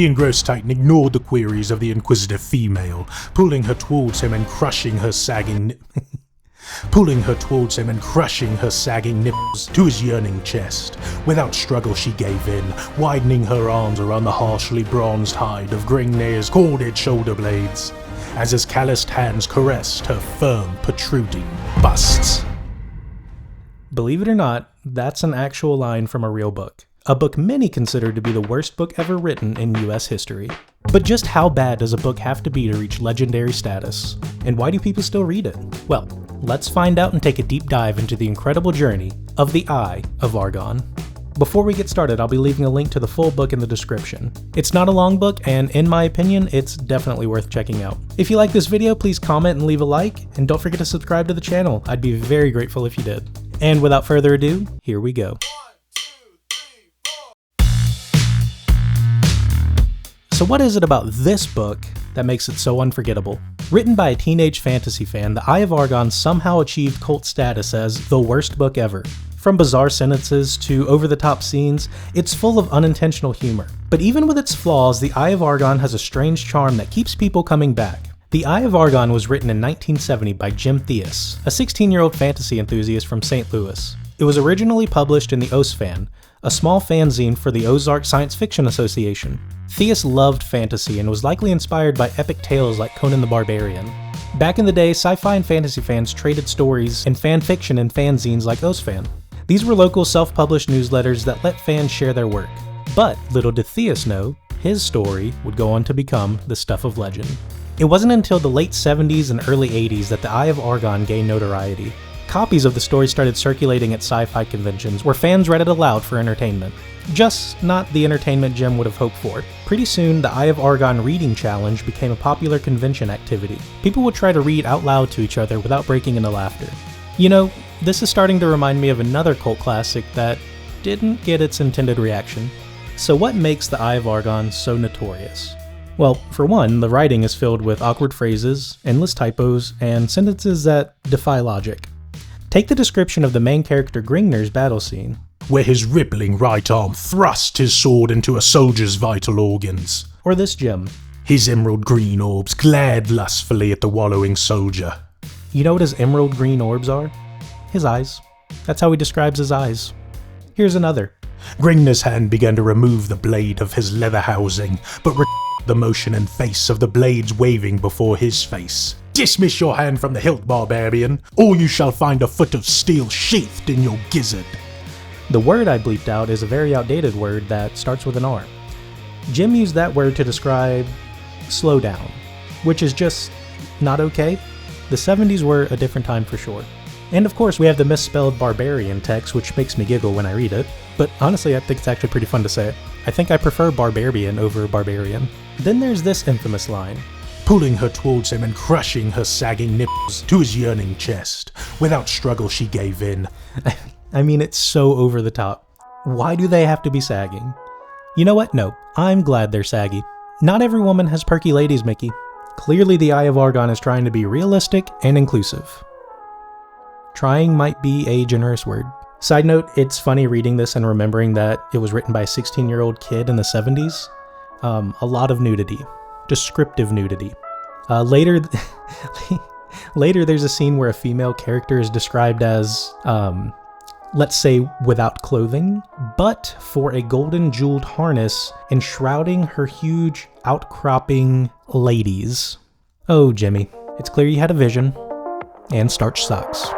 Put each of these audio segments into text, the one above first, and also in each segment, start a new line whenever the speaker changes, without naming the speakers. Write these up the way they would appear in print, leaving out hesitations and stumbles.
The engrossed Titan ignored the queries of the inquisitive female, pulling her towards him and crushing her sagging nipples to his yearning chest. Without struggle she gave in, widening her arms around the harshly bronzed hide of Gringnir's corded shoulder blades, as his calloused hands caressed her firm, protruding busts.
Believe it or not, that's an actual line from a real book. A book many consider to be the worst book ever written in US history. But just how bad does a book have to be to reach legendary status? And why do people still read it? Well, let's find out and take a deep dive into the incredible journey of the Eye of Argon. Before we get started, I'll be leaving a link to the full book in the description. It's not a long book, and in my opinion, it's definitely worth checking out. If you like this video, please comment and leave a like, and don't forget to subscribe to the channel. I'd be very grateful if you did. And without further ado, here we go. So what is it about this book that makes it so unforgettable? Written by a teenage fantasy fan, The Eye of Argon somehow achieved cult status as the worst book ever. From bizarre sentences to over-the-top scenes, it's full of unintentional humor. But even with its flaws, The Eye of Argon has a strange charm that keeps people coming back. The Eye of Argon was written in 1970 by Jim Theis, a 16-year-old fantasy enthusiast from St. Louis. It was originally published in the OSFAN, a small fanzine for the Ozark Science Fiction Association. Theis loved fantasy and was likely inspired by epic tales like Conan the Barbarian. Back in the day, sci-fi and fantasy fans traded stories and fan fiction in fanzines like OSFAN. These were local self-published newsletters that let fans share their work. But little did Theis know, his story would go on to become the stuff of legend. It wasn't until the late 70s and early 80s that The Eye of Argon gained notoriety. Copies of the story started circulating at sci-fi conventions where fans read it aloud for entertainment. Just not the entertainment Jim would have hoped for. Pretty soon, the Eye of Argon reading challenge became a popular convention activity. People would try to read out loud to each other without breaking into laughter. You know, this is starting to remind me of another cult classic that didn't get its intended reaction. So what makes the Eye of Argon so notorious? Well, for one, the writing is filled with awkward phrases, endless typos, and sentences that defy logic. Take the description of the main character Gringnir's battle scene,
where his rippling right arm thrust his sword into a soldier's vital organs.
Or this gem.
His emerald green orbs glared lustfully at the wallowing soldier.
You know what his emerald green orbs are? His eyes. That's how he describes his eyes. Here's another.
Gringnir's hand began to remove the blade of his leather housing, but the motion and face of the blades waving before his face. Dismiss your hand from the hilt, barbarian, or you shall find a foot of steel sheathed in your gizzard.
The word I bleeped out is a very outdated word that starts with an R. Jim used that word to describe slow down, which is just not okay. The 70s were a different time for sure. And of course we have the misspelled barbarian text, which makes me giggle when I read it, but honestly I think it's actually pretty fun to say. I think I prefer barbarian over barbarian. Then there's this infamous line.
Pulling her towards him and crushing her sagging nipples to his yearning chest. Without struggle she gave in.
I mean, it's so over the top. Why do they have to be sagging? You know what? No, I'm glad they're saggy. Not every woman has perky ladies, Mickey. Clearly the Eye of Argon is trying to be realistic and inclusive. Trying might be a generous word. Side note, it's funny reading this and remembering that it was written by a 16-year-old kid in the 70s. A lot of nudity. Descriptive nudity. Later there's a scene where a female character is described as, let's say, without clothing, but for a golden jeweled harness enshrouding her huge, outcropping ladies. Oh, Jimmy, it's clear you had a vision, and starch sucks.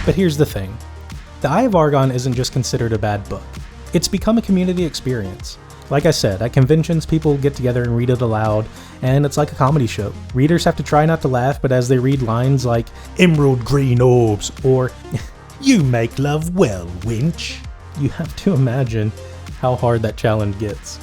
But here's the thing. The Eye of Argon isn't just considered a bad book. It's become a community experience. Like I said, at conventions people get together and read it aloud, and it's like a comedy show. Readers have to try not to laugh, but as they read lines like,
"Emerald green orbs," or
"You make love well, winch,"
you have to imagine how hard that challenge gets.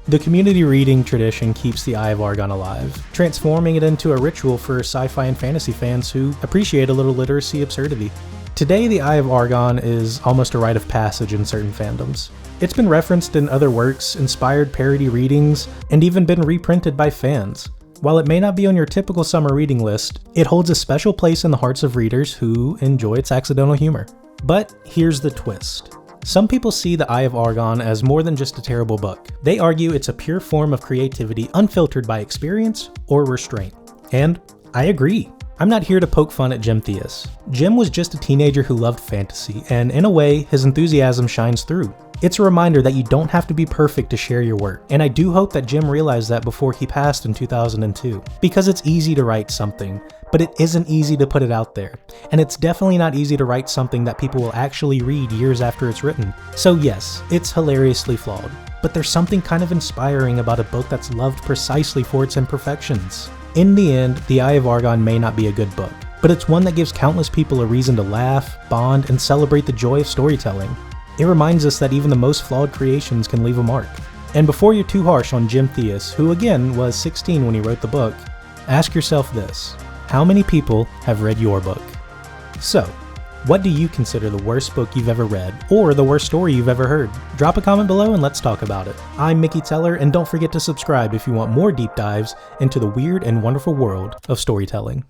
The community reading tradition keeps the Eye of Argon alive, transforming it into a ritual for sci-fi and fantasy fans who appreciate a little literacy absurdity. Today, the Eye of Argon is almost a rite of passage in certain fandoms. It's been referenced in other works, inspired parody readings, and even been reprinted by fans. While it may not be on your typical summer reading list, it holds a special place in the hearts of readers who enjoy its accidental humor. But here's the twist. Some people see The Eye of Argon as more than just a terrible book. They argue it's a pure form of creativity unfiltered by experience or restraint. And I agree. I'm not here to poke fun at Jim Theis. Jim was just a teenager who loved fantasy, and in a way, his enthusiasm shines through. It's a reminder that you don't have to be perfect to share your work, and I do hope that Jim realized that before he passed in 2002. Because it's easy to write something, but it isn't easy to put it out there. And it's definitely not easy to write something that people will actually read years after it's written. So yes, it's hilariously flawed, but there's something kind of inspiring about a book that's loved precisely for its imperfections. In the end, The Eye of Argon may not be a good book, but it's one that gives countless people a reason to laugh, bond, and celebrate the joy of storytelling. It reminds us that even the most flawed creations can leave a mark. And before you're too harsh on Jim Theis, who again was 16 when he wrote the book, ask yourself this: how many people have read your book? So, what do you consider the worst book you've ever read, or the worst story you've ever heard? Drop a comment below and let's talk about it. I'm Mickey Teller, and don't forget to subscribe if you want more deep dives into the weird and wonderful world of storytelling.